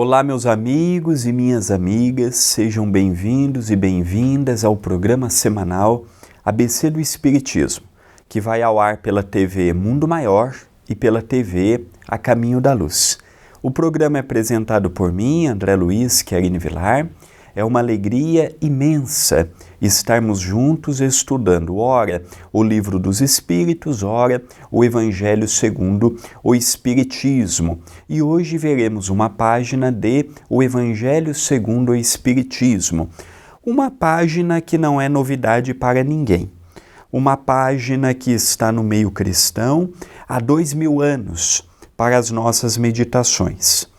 Olá, meus amigos e minhas amigas, sejam bem-vindos e bem-vindas ao programa semanal ABC do Espiritismo, que vai ao ar pela TV Mundo Maior e pela TV A Caminho da Luz. O programa é apresentado por mim, André Luiz Querini Vilar. É uma alegria imensa estarmos juntos estudando, ora, o Livro dos Espíritos, ora, o Evangelho segundo o Espiritismo. E hoje veremos uma página de O Evangelho segundo o Espiritismo. Uma página que não é novidade para ninguém. Uma página que está no meio cristão há 2000 anos para as nossas meditações.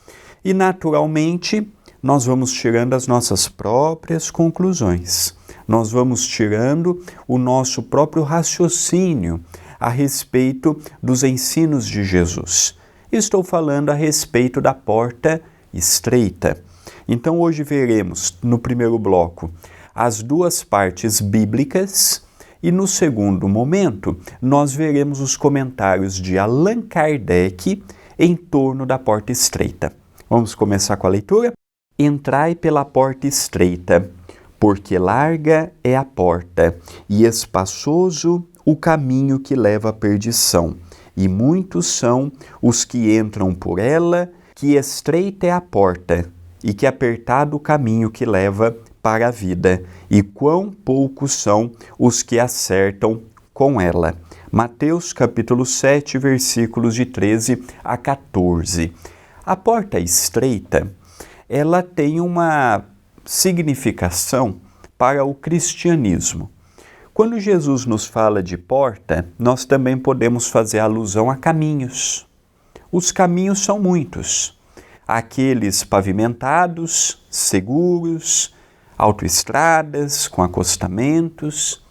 E, naturalmente, nós vamos tirando as nossas próprias conclusões. Nós vamos tirando o nosso próprio raciocínio a respeito dos ensinos de Jesus. Estou falando a respeito da porta estreita. Então hoje veremos, no primeiro bloco, as duas partes bíblicas e no segundo momento nós veremos os comentários de Allan Kardec em torno da porta estreita. Vamos começar com a leitura? Entrai pela porta estreita, porque larga é a porta, e espaçoso o caminho que leva à perdição, e muitos são os que entram por ela, que estreita é a porta, e que apertado o caminho que leva para a vida, e quão poucos são os que acertam com ela. Mateus capítulo 7, versículos de 13 a 14. A porta estreita, ela tem uma significação para o cristianismo. Quando Jesus nos fala de porta, nós também podemos fazer alusão a caminhos. Os caminhos são muitos. Aqueles pavimentados, seguros, autoestradas com acostamentos,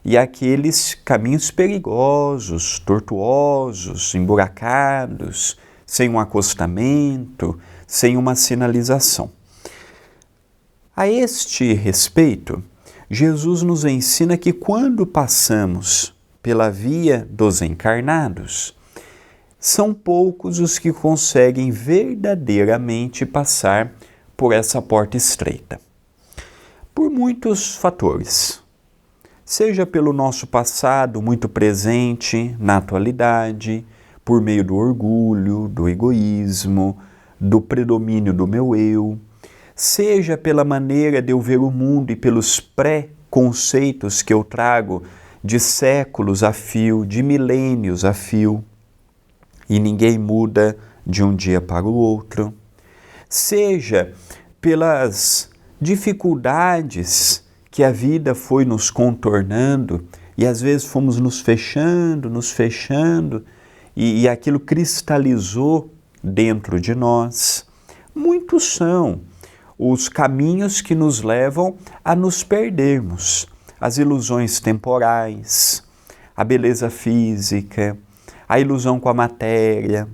e aqueles caminhos perigosos, tortuosos, emburacados, sem um acostamento, sem uma sinalização. A este respeito, Jesus nos ensina que quando passamos pela via dos encarnados, são poucos os que conseguem verdadeiramente passar por essa porta estreita. Por muitos fatores. Seja pelo nosso passado muito presente na atualidade, por meio do orgulho, do egoísmo, do predomínio do meu eu, seja pela maneira de eu ver o mundo e pelos pré-conceitos que eu trago de séculos a fio, de milênios a fio, e ninguém muda de um dia para o outro, seja pelas dificuldades que a vida foi nos contornando e às vezes fomos nos fechando, e aquilo cristalizou dentro de nós. Muitos são os caminhos que nos levam a nos perdermos. As ilusões temporais, a beleza física, a ilusão com a matéria.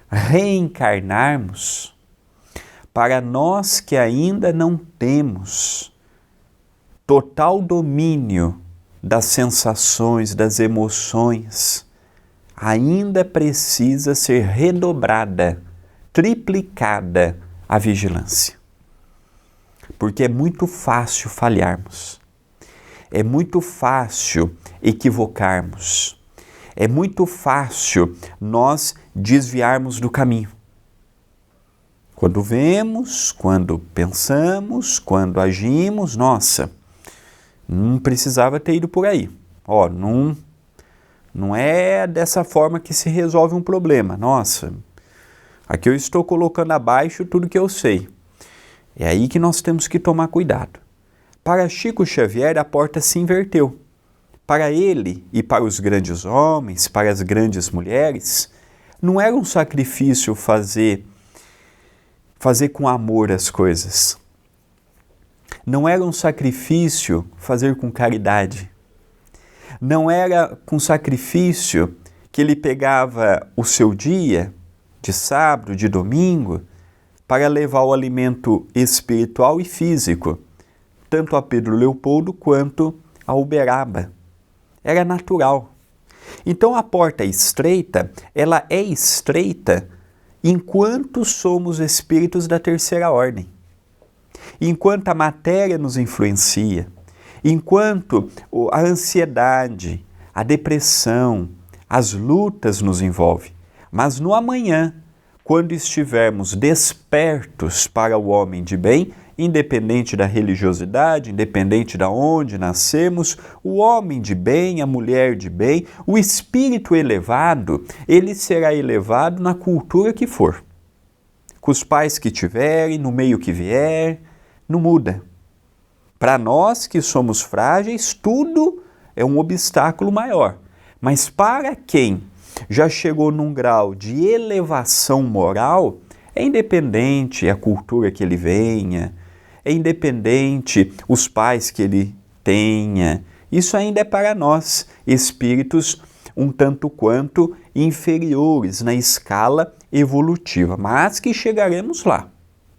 Reencarnarmos para nós que ainda não temos total domínio das sensações, das emoções, ainda precisa ser redobrada, triplicada a vigilância. Porque é muito fácil falharmos, é muito fácil equivocarmos, é muito fácil nós desviarmos do caminho. Quando vemos, quando pensamos, quando agimos, nossa, não precisava ter ido por aí. Não é dessa forma que se resolve um problema. Nossa, aqui eu estou colocando abaixo tudo que eu sei. É aí que nós temos que tomar cuidado. Para Chico Xavier, a porta se inverteu. Para ele e para os grandes homens, para as grandes mulheres, não era um sacrifício fazer com amor as coisas. Não era um sacrifício fazer com caridade. Não era com sacrifício que ele pegava o seu dia, de sábado, de domingo, para levar o alimento espiritual e físico, tanto a Pedro Leopoldo quanto a Uberaba. Era natural. Então a porta estreita, ela é estreita enquanto somos espíritos da terceira ordem, enquanto a matéria nos influencia, enquanto a ansiedade, a depressão, as lutas nos envolvem. Mas no amanhã, quando estivermos despertos para o homem de bem, independente da religiosidade, independente de onde nascemos, o homem de bem, a mulher de bem, o espírito elevado, ele será elevado na cultura que for. Com os pais que tiverem, no meio que vier, não muda. Para nós que somos frágeis, tudo é um obstáculo maior. Mas para quem já chegou num grau de elevação moral, é independente a cultura que ele venha, é independente os pais que ele tenha. Isso ainda é para nós, espíritos um tanto quanto inferiores na escala evolutiva, mas que chegaremos lá.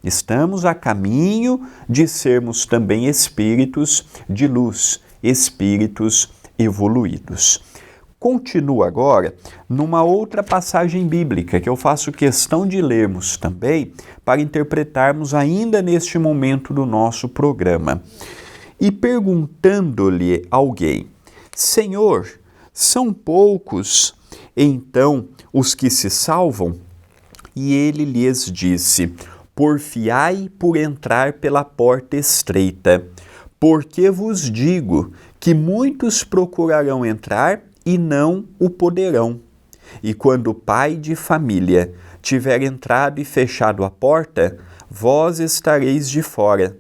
Estamos a caminho de sermos também espíritos de luz, espíritos evoluídos. Continuo agora numa outra passagem bíblica que eu faço questão de lermos também para interpretarmos ainda neste momento do nosso programa. E perguntando-lhe alguém: Senhor, são poucos então os que se salvam? E ele lhes disse: porfiai por entrar pela porta estreita, porque vos digo que muitos procurarão entrar e não o poderão. E quando o pai de família tiver entrado e fechado a porta, vós estareis de fora,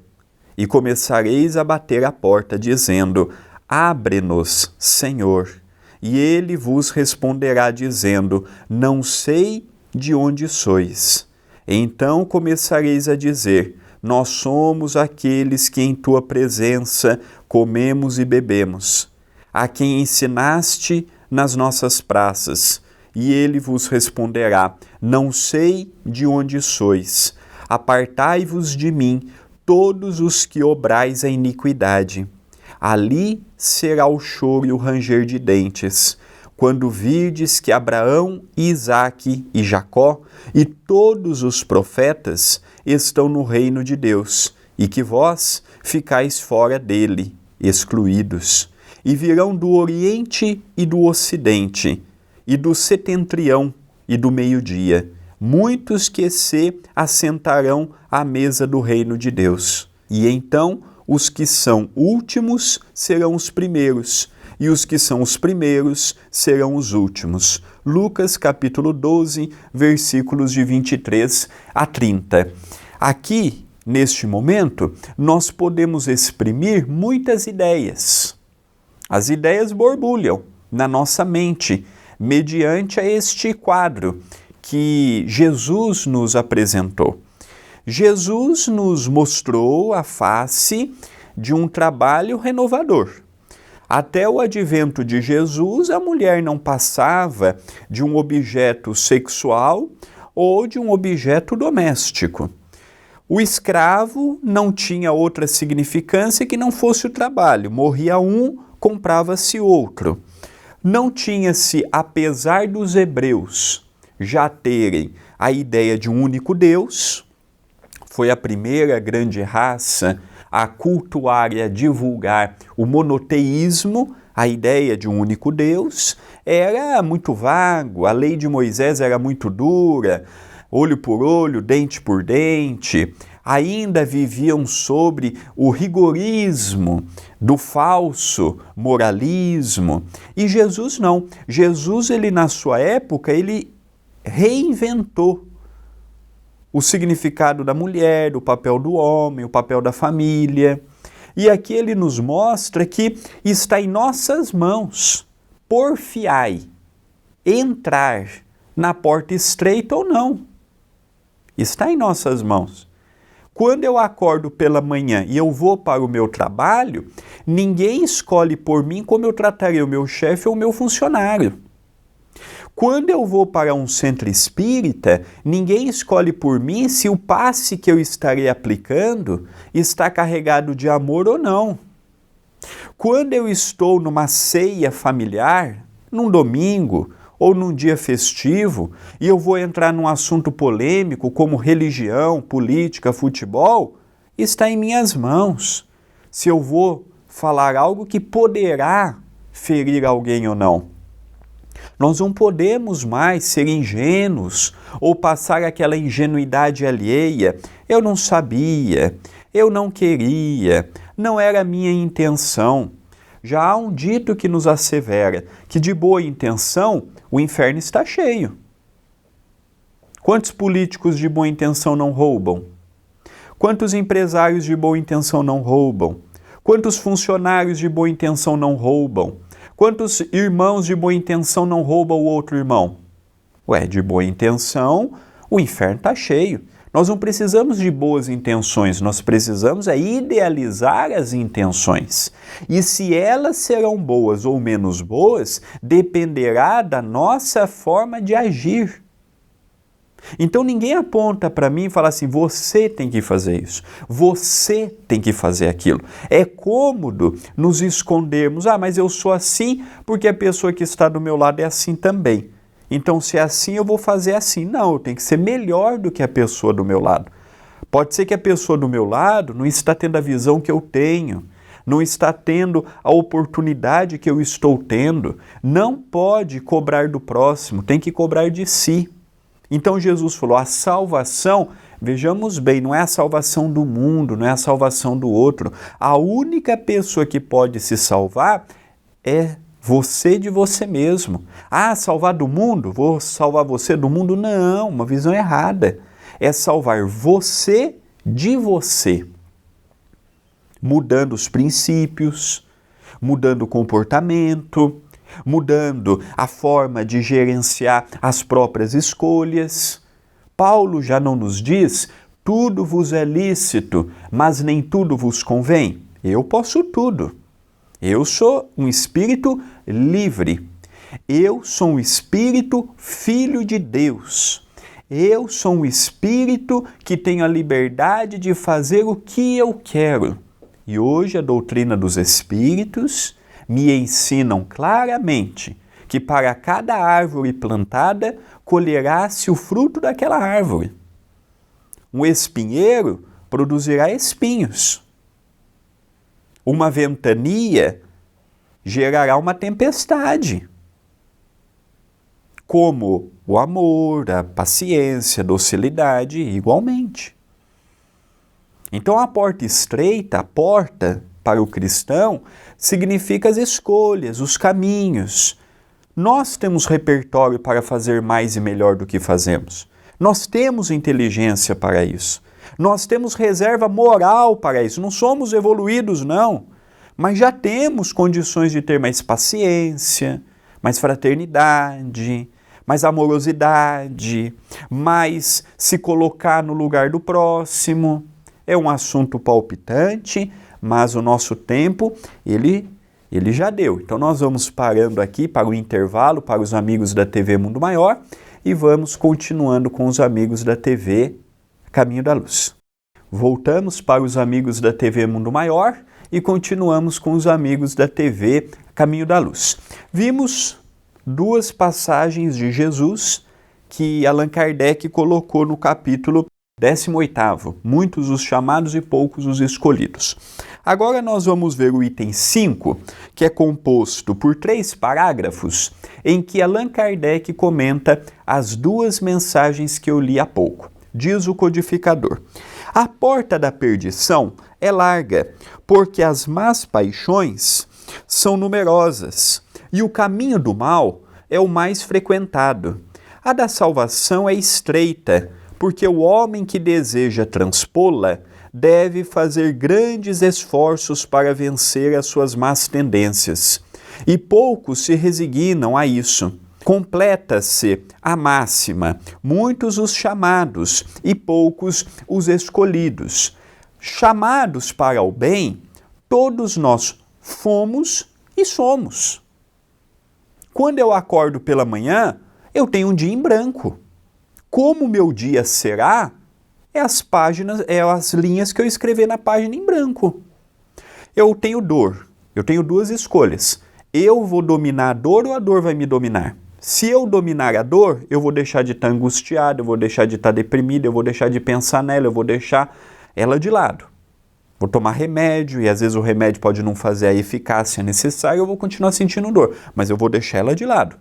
e começareis a bater a porta, dizendo: abre-nos, Senhor. E ele vos responderá dizendo: não sei de onde sois. Então começareis a dizer: nós somos aqueles que em tua presença comemos e bebemos, a quem ensinaste nas nossas praças. E ele vos responderá: não sei de onde sois. Apartai-vos de mim, todos os que obrais a iniquidade. Ali será o choro e o ranger de dentes, quando virdes que Abraão, Isaque e Jacó e todos os profetas estão no reino de Deus, e que vós ficais fora dele, excluídos. E virão do Oriente e do Ocidente, e do setentrião e do meio-dia, muitos que se assentarão à mesa do reino de Deus. E então os que são últimos serão os primeiros, e os que são os primeiros serão os últimos. Lucas capítulo 12, versículos de 23 a 30. Aqui, neste momento, nós podemos exprimir muitas ideias. As ideias borbulham na nossa mente, mediante a este quadro que Jesus nos apresentou. Jesus nos mostrou a face de um trabalho renovador. Até o advento de Jesus, a mulher não passava de um objeto sexual ou de um objeto doméstico. O escravo não tinha outra significância que não fosse o trabalho. Morria um, comprava-se outro. Não tinha-se, apesar dos hebreus já terem a ideia de um único Deus, foi a primeira grande raça a cultuar e a divulgar o monoteísmo, a ideia de um único Deus, era muito vago, a lei de Moisés era muito dura, olho por olho, dente por dente, ainda viviam sobre o rigorismo do falso moralismo. E Jesus não. Jesus, ele na sua época, ele reinventou o significado da mulher, o papel do homem, o papel da família. E aqui ele nos mostra que está em nossas mãos, porfiai, entrar na porta estreita ou não. Está em nossas mãos. Quando eu acordo pela manhã e eu vou para o meu trabalho, ninguém escolhe por mim como eu tratarei o meu chefe ou o meu funcionário. Quando eu vou para um centro espírita, ninguém escolhe por mim se o passe que eu estarei aplicando está carregado de amor ou não. Quando eu estou numa ceia familiar, num domingo ou num dia festivo, e eu vou entrar num assunto polêmico como religião, política, futebol, está em minhas mãos. Se eu vou falar algo que poderá ferir alguém ou não. Nós não podemos mais ser ingênuos ou passar aquela ingenuidade alheia. Eu não sabia, eu não queria, não era a minha intenção. Já há um dito que nos assevera que de boa intenção o inferno está cheio. Quantos políticos de boa intenção não roubam? Quantos empresários de boa intenção não roubam? Quantos funcionários de boa intenção não roubam? Quantos irmãos de boa intenção não roubam o outro irmão? Ué, de boa intenção, o inferno está cheio. Nós não precisamos de boas intenções, nós precisamos idealizar as intenções. E se elas serão boas ou menos boas, dependerá da nossa forma de agir. Então ninguém aponta para mim e fala assim, você tem que fazer isso, você tem que fazer aquilo. É cômodo nos escondermos, mas eu sou assim porque a pessoa que está do meu lado é assim também. Então se é assim eu vou fazer assim. Não, eu tenho que ser melhor do que a pessoa do meu lado. Pode ser que a pessoa do meu lado não está tendo a visão que eu tenho, não está tendo a oportunidade que eu estou tendo. Não pode cobrar do próximo, tem que cobrar de si. Então Jesus falou, a salvação, vejamos bem, não é a salvação do mundo, não é a salvação do outro. A única pessoa que pode se salvar é você de você mesmo. Salvar do mundo? Vou salvar você do mundo? Não, uma visão errada. É salvar você de você. Mudando os princípios, mudando o comportamento, mudando a forma de gerenciar as próprias escolhas. Paulo já não nos diz, tudo vos é lícito, mas nem tudo vos convém. Eu posso tudo. Eu sou um espírito livre. Eu sou um espírito filho de Deus. Eu sou um espírito que tenho a liberdade de fazer o que eu quero. E hoje a doutrina dos espíritos me ensinam claramente que para cada árvore plantada colherá-se o fruto daquela árvore. Um espinheiro produzirá espinhos. Uma ventania gerará uma tempestade. Como o amor, a paciência, a docilidade, igualmente. Então a porta estreita, a porta para o cristão, significa as escolhas, os caminhos. Nós temos repertório para fazer mais e melhor do que fazemos. Nós temos inteligência para isso. Nós temos reserva moral para isso. Não somos evoluídos, não. Mas já temos condições de ter mais paciência, mais fraternidade, mais amorosidade, mais se colocar no lugar do próximo. É um assunto palpitante, mas o nosso tempo, ele já deu. Então nós vamos parando aqui para o intervalo, para os amigos da TV Mundo Maior, e vamos continuando com os amigos da TV Caminho da Luz. Voltamos para os amigos da TV Mundo Maior e continuamos com os amigos da TV Caminho da Luz. Vimos duas passagens de Jesus que Allan Kardec colocou no capítulo 18º, muitos os chamados e poucos os escolhidos. Agora nós vamos ver o item 5, que é composto por 3 parágrafos, em que Allan Kardec comenta as duas mensagens que eu li há pouco. Diz o codificador: a porta da perdição é larga, porque as más paixões são numerosas, e o caminho do mal é o mais frequentado. A da salvação é estreita, porque o homem que deseja transpô-la deve fazer grandes esforços para vencer as suas más tendências. E poucos se resignam a isso. Completa-se a máxima, muitos os chamados e poucos os escolhidos. Chamados para o bem, todos nós fomos e somos. Quando eu acordo pela manhã, eu tenho um dia em branco. Como o meu dia será, é as linhas que eu escrevi na página em branco. Eu tenho dor, eu tenho duas escolhas. Eu vou dominar a dor ou a dor vai me dominar? Se eu dominar a dor, eu vou deixar de estar angustiado, eu vou deixar de estar deprimido, eu vou deixar de pensar nela, eu vou deixar ela de lado. Vou tomar remédio e às vezes o remédio pode não fazer a eficácia necessária, eu vou continuar sentindo dor, mas eu vou deixar ela de lado.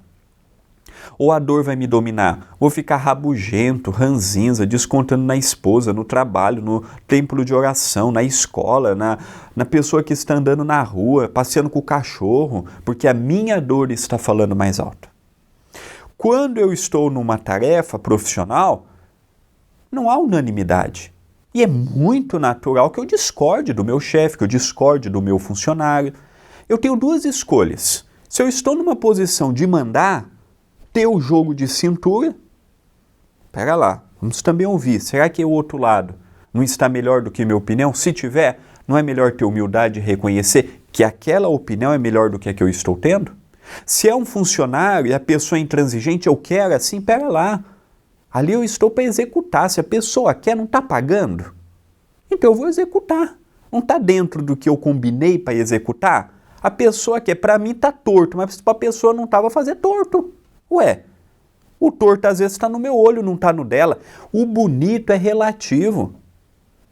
Ou a dor vai me dominar, vou ficar rabugento, ranzinza, descontando na esposa, no trabalho, no templo de oração, na escola, na pessoa que está andando na rua, passeando com o cachorro, porque a minha dor está falando mais alto. Quando eu estou numa tarefa profissional, não há unanimidade. E é muito natural que eu discorde do meu chefe, que eu discorde do meu funcionário. Eu tenho duas escolhas. Se eu estou numa posição de mandar, ter o jogo de cintura, pera lá, vamos também ouvir, será que o outro lado não está melhor do que minha opinião? Se tiver, não é melhor ter humildade e reconhecer que aquela opinião é melhor do que a que eu estou tendo? Se é um funcionário e a pessoa é intransigente, eu quero assim, pera lá, ali eu estou para executar, se a pessoa quer, não está pagando, então eu vou executar, não está dentro do que eu combinei para executar? A pessoa quer, para mim está torto, mas para a pessoa não estava a fazer torto. Ué, o torto às vezes está no meu olho, não está no dela. O bonito é relativo.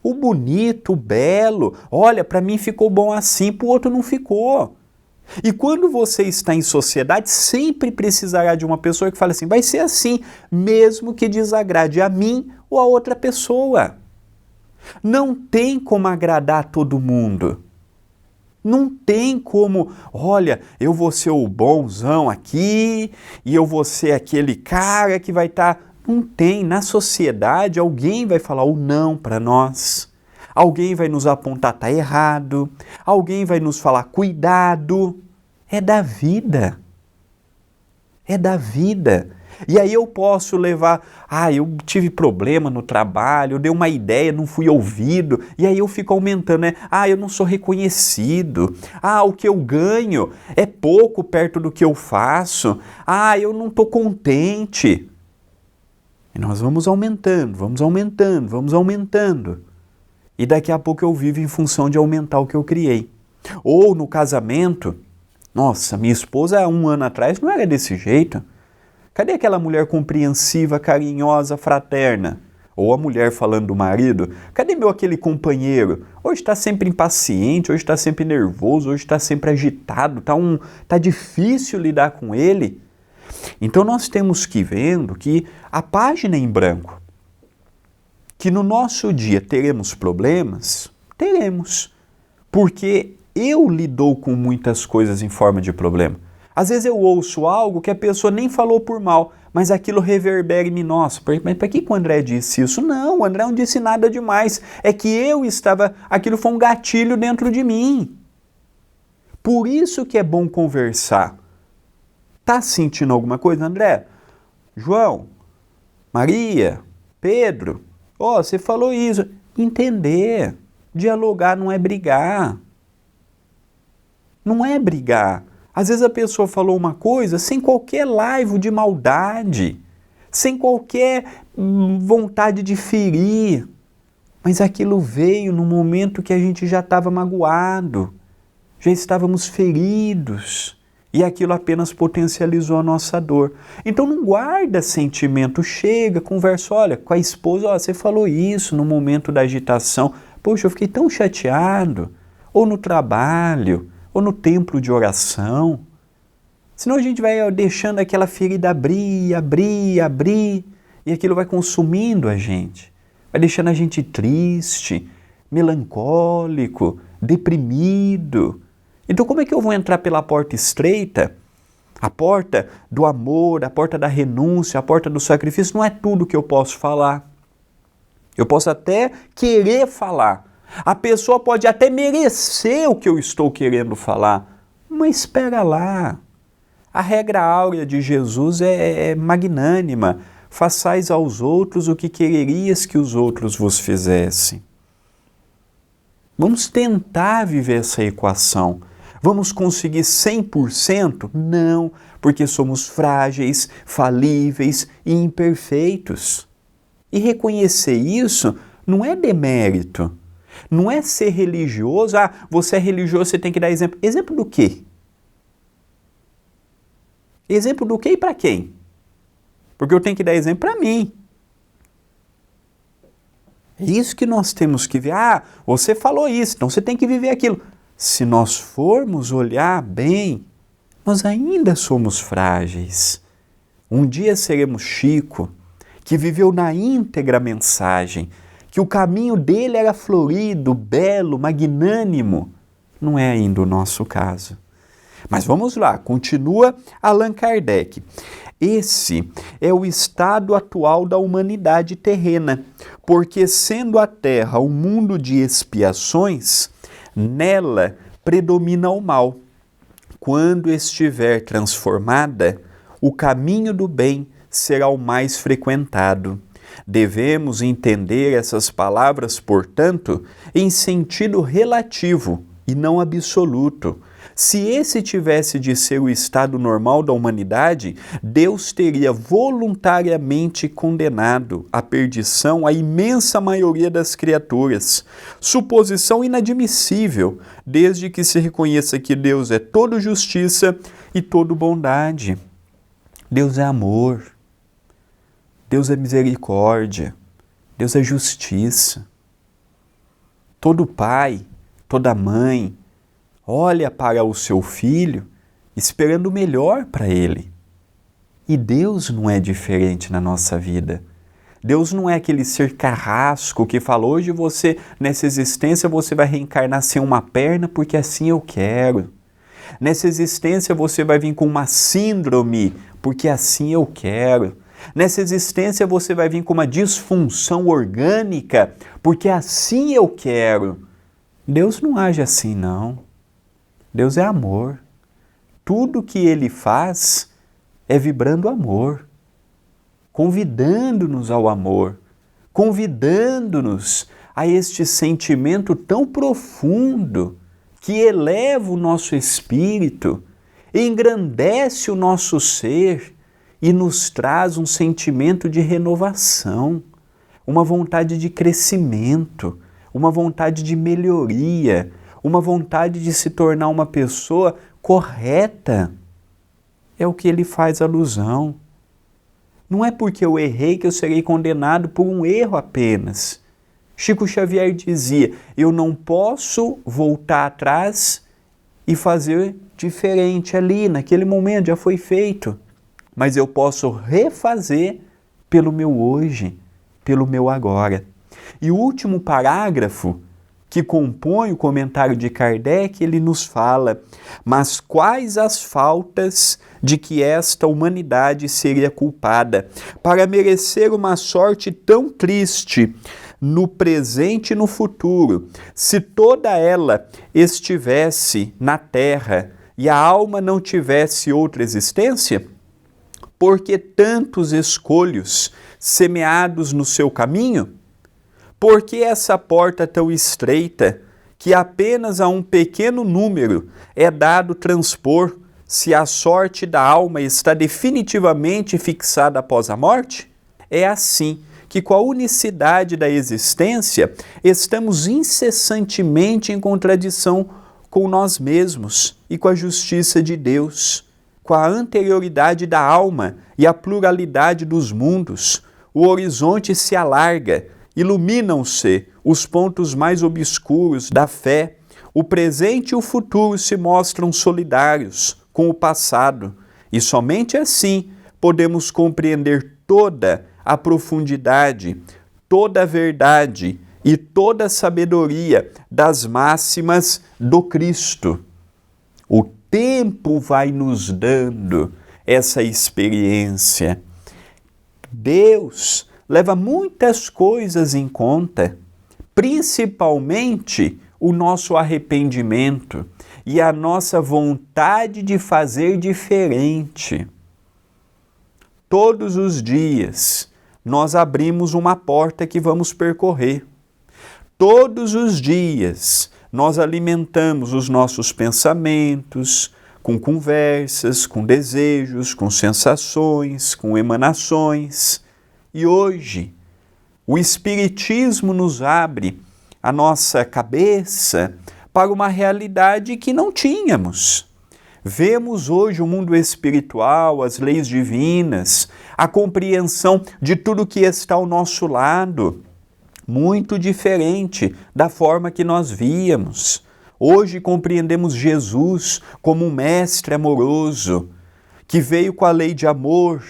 O bonito, o belo, olha, para mim ficou bom assim, para o outro não ficou. E quando você está em sociedade, sempre precisará de uma pessoa que fale assim, vai ser assim, mesmo que desagrade a mim ou a outra pessoa. Não tem como agradar todo mundo. Não tem como, olha, eu vou ser o bonzão aqui e eu vou ser aquele cara que vai estar... Não tem. Na sociedade, alguém vai falar o não para nós. Alguém vai nos apontar, tá errado. Alguém vai nos falar, cuidado. É da vida. É da vida. E aí eu posso levar, eu tive problema no trabalho, eu dei uma ideia, não fui ouvido, e aí eu fico aumentando, né? Eu não sou reconhecido, o que eu ganho é pouco perto do que eu faço, eu não estou contente. E nós vamos aumentando, vamos aumentando, vamos aumentando. E daqui a pouco eu vivo em função de aumentar o que eu criei. Ou no casamento, nossa, minha esposa há 1 ano atrás não era desse jeito. Cadê aquela mulher compreensiva, carinhosa, fraterna? Ou a mulher falando do marido, cadê aquele companheiro? Hoje está sempre impaciente, hoje está sempre nervoso, hoje está sempre agitado, tá difícil lidar com ele. Então nós temos que ir vendo que a página é em branco. Que no nosso dia teremos problemas? Teremos. Porque eu lido com muitas coisas em forma de problema. Às vezes eu ouço algo que a pessoa nem falou por mal, mas aquilo reverbera em mim. Nossa, mas para que o André disse isso? Não, o André não disse nada demais. É que aquilo foi um gatilho dentro de mim. Por isso que é bom conversar. Tá sentindo alguma coisa, André? João, Maria, Pedro, você falou isso. Entender, dialogar não é brigar. Não é brigar. Às vezes a pessoa falou uma coisa sem qualquer laivo de maldade, sem qualquer vontade de ferir, mas aquilo veio no momento que a gente já estava magoado, já estávamos feridos, e aquilo apenas potencializou a nossa dor. Então não guarda sentimento, chega, conversa, olha, com a esposa, você falou isso no momento da agitação, poxa, eu fiquei tão chateado, ou no trabalho, ou no templo de oração. Senão a gente vai deixando aquela ferida abrir, e aquilo vai consumindo a gente. Vai deixando a gente triste, melancólico, deprimido. Então como é que eu vou entrar pela porta estreita? A porta do amor, a porta da renúncia, a porta do sacrifício, não é tudo que eu posso falar. Eu posso até querer falar. A pessoa pode até merecer o que eu estou querendo falar, mas espera lá. A regra áurea de Jesus é magnânima. Façais aos outros o que quererias que os outros vos fizessem. Vamos tentar viver essa equação. Vamos conseguir 100%? Não, porque somos frágeis, falíveis e imperfeitos. E reconhecer isso não é demérito. Não é ser religioso, você é religioso, você tem que dar exemplo. Exemplo do quê? Exemplo do quê e para quem? Porque eu tenho que dar exemplo para mim. É isso que nós temos que ver. Ah, você falou isso, então você tem que viver aquilo. Se nós formos olhar bem, nós ainda somos frágeis. Um dia seremos Chico, que viveu na íntegra a mensagem, que o caminho dele era florido, belo, magnânimo. Não é ainda o nosso caso. Mas vamos lá, continua Allan Kardec. Esse é o estado atual da humanidade terrena, porque sendo a Terra um mundo de expiações, nela predomina o mal. Quando estiver transformada, o caminho do bem será o mais frequentado. Devemos entender essas palavras, portanto, em sentido relativo e não absoluto. Se esse tivesse de ser o estado normal da humanidade, Deus teria voluntariamente condenado à perdição a imensa maioria das criaturas. Suposição inadmissível, desde que se reconheça que Deus é todo justiça e todo bondade. Deus é amor, Deus é misericórdia, Deus é justiça. Todo pai, toda mãe, olha para o seu filho esperando o melhor para ele. E Deus não é diferente na nossa vida. Deus não é aquele ser carrasco que fala, hoje você, nessa existência, você vai reencarnar sem uma perna porque assim eu quero. Nessa existência você vai vir com uma síndrome porque assim eu quero. Nessa existência você vai vir com uma disfunção orgânica porque assim eu quero. Deus não age assim, não. Deus é amor. Tudo que Ele faz é vibrando amor, convidando-nos ao amor, convidando-nos a este sentimento tão profundo que eleva o nosso espírito, engrandece o nosso ser e nos traz um sentimento de renovação, uma vontade de crescimento, uma vontade de melhoria, uma vontade de se tornar uma pessoa correta. É o que ele faz alusão. Não é porque eu errei que eu serei condenado por um erro apenas. Chico Xavier dizia, eu não posso voltar atrás e fazer diferente ali, naquele momento já foi feito. Mas eu posso refazer pelo meu hoje, pelo meu agora. E o último parágrafo que compõe o comentário de Kardec, ele nos fala, mas quais as faltas de que esta humanidade seria culpada para merecer uma sorte tão triste no presente e no futuro, se toda ela estivesse na terra e a alma não tivesse outra existência? Porque tantos escolhos semeados no seu caminho? Por que essa porta tão estreita, que apenas a um pequeno número é dado transpor, se a sorte da alma está definitivamente fixada após a morte? É assim que, com a unicidade da existência, estamos incessantemente em contradição com nós mesmos e com a justiça de Deus, com a anterioridade da alma e a pluralidade dos mundos. O horizonte se alarga, iluminam-se os pontos mais obscuros da fé, o presente e o futuro se mostram solidários com o passado, e somente assim podemos compreender toda a profundidade, toda a verdade e toda a sabedoria das máximas do Cristo. O tempo vai nos dando essa experiência. Deus leva muitas coisas em conta, principalmente o nosso arrependimento e a nossa vontade de fazer diferente. Todos os dias nós abrimos uma porta que vamos percorrer. Todos os dias nós alimentamos os nossos pensamentos com conversas, com desejos, com sensações, com emanações. E hoje, o Espiritismo nos abre a nossa cabeça para uma realidade que não tínhamos. Vemos hoje o mundo espiritual, as leis divinas, a compreensão de tudo que está ao nosso lado, muito diferente da forma que nós víamos. Hoje compreendemos Jesus como um mestre amoroso, que veio com a lei de amor,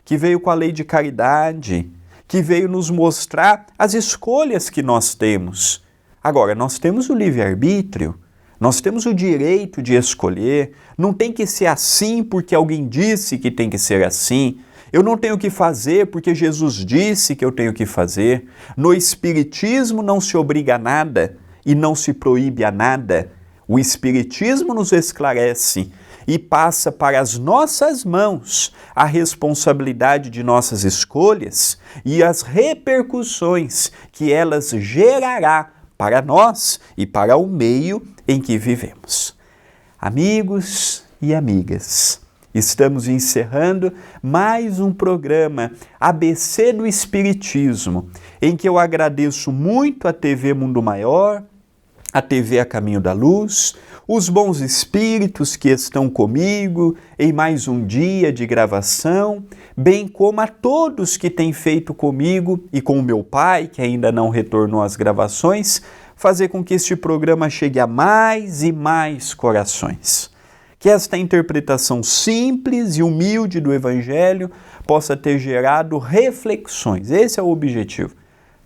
que veio com a lei de caridade, que veio nos mostrar as escolhas que nós temos. Agora, nós temos o livre-arbítrio, nós temos o direito de escolher, não tem que ser assim porque alguém disse que tem que ser assim. Eu não tenho que fazer porque Jesus disse que eu tenho que fazer. No Espiritismo não se obriga a nada e não se proíbe a nada. O Espiritismo nos esclarece e passa para as nossas mãos a responsabilidade de nossas escolhas e as repercussões que elas gerará para nós e para o meio em que vivemos. Amigos e amigas, estamos encerrando mais um programa ABC do Espiritismo, em que eu agradeço muito a TV Mundo Maior, a TV A Caminho da Luz, os bons espíritos que estão comigo em mais um dia de gravação, bem como a todos que têm feito comigo e com o meu pai, que ainda não retornou às gravações, fazer com que este programa chegue a mais e mais corações. Que esta interpretação simples e humilde do Evangelho possa ter gerado reflexões. Esse é o objetivo.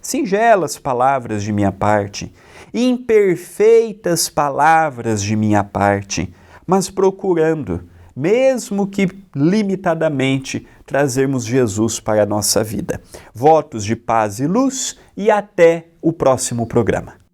Singelas palavras de minha parte, imperfeitas palavras de minha parte, mas procurando, mesmo que limitadamente, trazermos Jesus para a nossa vida. Votos de paz e luz e até o próximo programa.